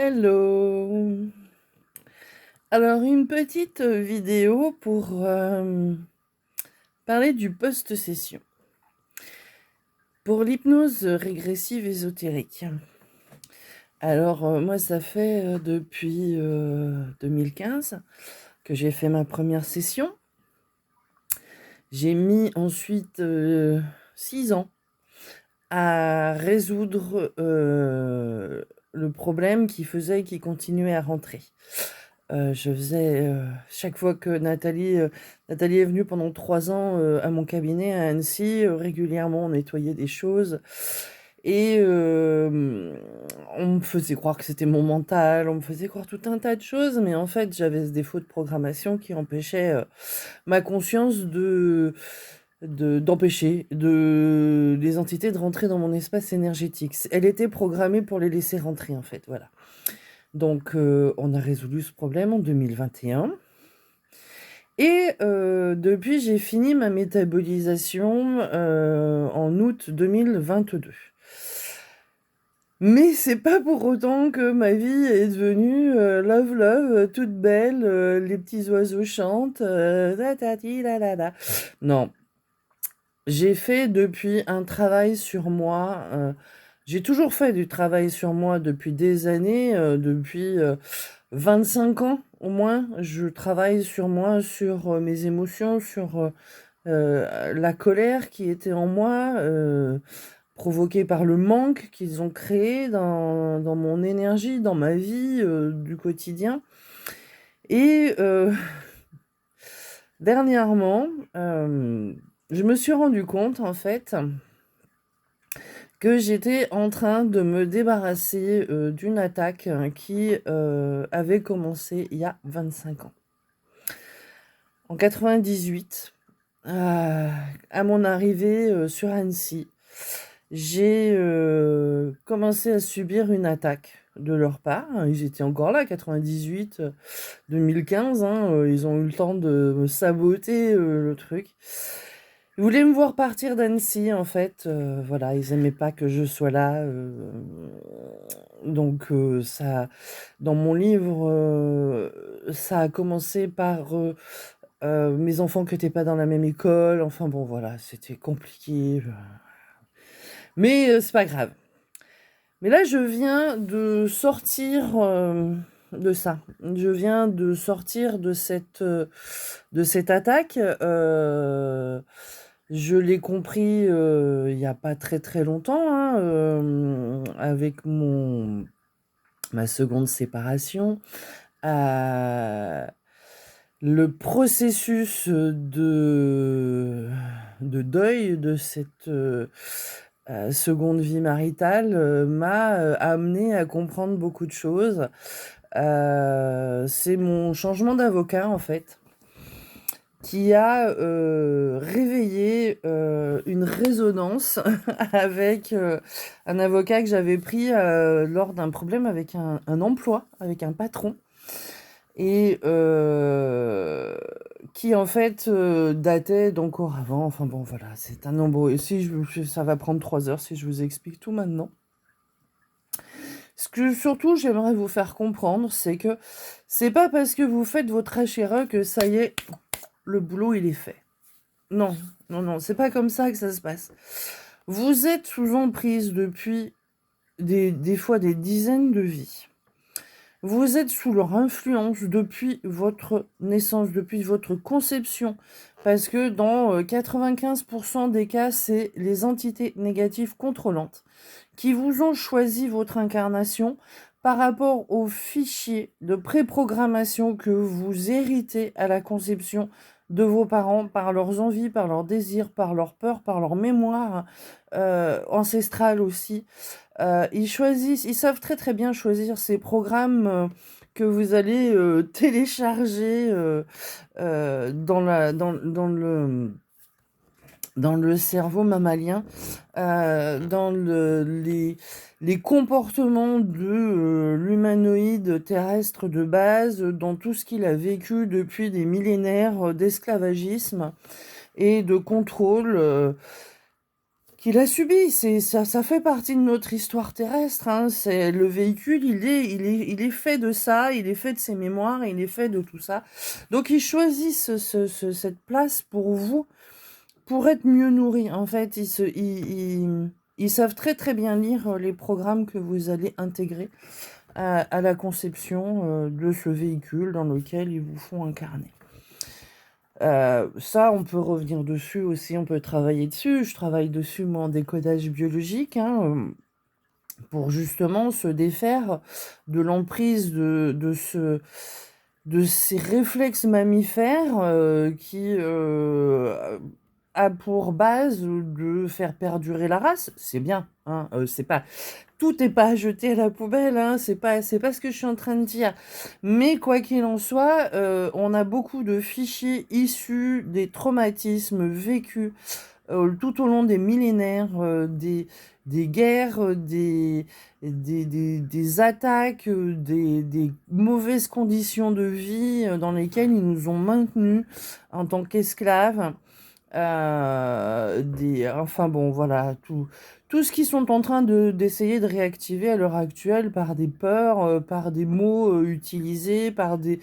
Hello. Alors une petite vidéo pour parler du post-session. Pour l'hypnose régressive ésotérique. Alors moi ça fait depuis 2015 que j'ai fait ma première session. J'ai mis ensuite 6 ans à résoudre le problème qui faisait qu'il continuait à rentrer. Je faisais chaque fois que Nathalie est venue pendant 3 ans à mon cabinet à Annecy, régulièrement on nettoyait des choses et on me faisait croire que c'était mon mental, on me faisait croire tout un tas de choses, mais en fait j'avais ce défaut de programmation qui empêchait ma conscience d'empêcher les entités de rentrer dans mon espace énergétique. Elle était programmée pour les laisser rentrer en fait, voilà. Donc, on a résolu ce problème en 2021 et depuis, j'ai fini ma métabolisation en août 2022. Mais c'est pas pour autant que ma vie est devenue love, toute belle, les petits oiseaux chantent, tatati la la la. Non, j'ai fait depuis un travail sur moi. J'ai toujours fait du travail sur moi depuis des années, depuis 25 ans au moins. Je travaille sur moi, sur mes émotions, sur la colère qui était en moi, provoquée par le manque qu'ils ont créé dans mon énergie, dans ma vie du quotidien. Et dernièrement, je me suis rendu compte en fait que j'étais en train de me débarrasser d'une attaque qui avait commencé il y a 25 ans. En 98, à mon arrivée sur Annecy, j'ai commencé à subir une attaque de leur part. Ils étaient encore là, 98, 2015, hein, ils ont eu le temps de me saboter le truc. Ils voulaient me voir partir d'Annecy, en fait. Voilà, ils aimaient pas que je sois là. Donc, ça, dans mon livre, ça a commencé par mes enfants qui n'étaient pas dans la même école. Enfin bon, voilà, c'était compliqué. Mais c'est pas grave. Mais là, je viens de sortir de ça. Je viens de sortir de cette attaque. Je l'ai compris il n'y a pas très très longtemps, hein, avec ma seconde séparation. Le processus de deuil de cette seconde vie maritale m'a amené à comprendre beaucoup de choses. C'est mon changement d'avocat en fait qui a réveillé une résonance avec un avocat que j'avais pris lors d'un problème avec un emploi, avec un patron, et qui en fait datait d'encore avant. Enfin bon, voilà, c'est un nombre. Ça va prendre 3 heures si je vous explique tout maintenant. Ce que surtout j'aimerais vous faire comprendre, c'est que c'est pas parce que vous faites votre HRE que ça y est, le boulot il est fait. Non, non, non, c'est pas comme ça que ça se passe. Vous êtes sous emprise depuis des fois des dizaines de vies. Vous êtes sous leur influence depuis votre naissance, depuis votre conception, parce que dans 95% des cas, c'est les entités négatives contrôlantes qui vous ont choisi votre incarnation par rapport au fichier de préprogrammation que vous héritez à la conception de vos parents par leurs envies, par leurs désirs, par leurs peurs, par leur mémoire ancestrale aussi. Ils savent très très bien choisir ces programmes que vous allez télécharger dans le cerveau mammalien, dans les comportements de l'humanoïde terrestre de base, dans tout ce qu'il a vécu depuis des millénaires d'esclavagisme et de contrôle qu'il a subi. Ça fait partie de notre histoire terrestre, hein. Le véhicule, il est fait de ça, il est fait de ses mémoires, il est fait de tout ça. Donc ils choisissent cette place pour vous, pour être mieux nourris. En fait, ils savent très très bien lire les programmes que vous allez intégrer à la conception de ce véhicule dans lequel ils vous font incarner. Ça, on peut revenir dessus aussi, on peut travailler dessus. Je travaille dessus, moi, en décodage biologique, hein, pour justement se défaire de l'emprise de ces réflexes mammifères qui a pour base de faire perdurer la race. C'est bien, hein, c'est pas... Tout n'est pas à jeter à la poubelle, hein, c'est pas ce que je suis en train de dire. Mais quoi qu'il en soit, on a beaucoup de fichiers issus des traumatismes vécus tout au long des millénaires, des guerres, des attaques, des mauvaises conditions de vie dans lesquelles ils nous ont maintenus en tant qu'esclaves. Enfin bon, voilà, tout ce qu'ils sont en train d'essayer de réactiver à l'heure actuelle par des peurs, par des mots utilisés, par des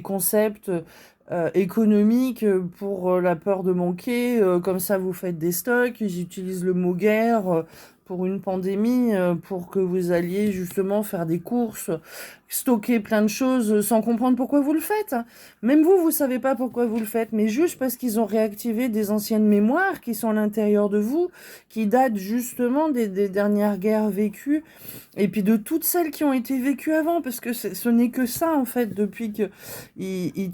concepts économiques pour la peur de manquer. Comme ça, vous faites des stocks. J'utilise le mot guerre pour une pandémie, pour que vous alliez justement faire des courses, stocker plein de choses sans comprendre pourquoi vous le faites. Même vous, vous savez pas pourquoi vous le faites, mais juste parce qu'ils ont réactivé des anciennes mémoires qui sont à l'intérieur de vous, qui datent justement des dernières guerres vécues, et puis de toutes celles qui ont été vécues avant, parce que ce n'est que ça, en fait, depuis qu'ils tiennent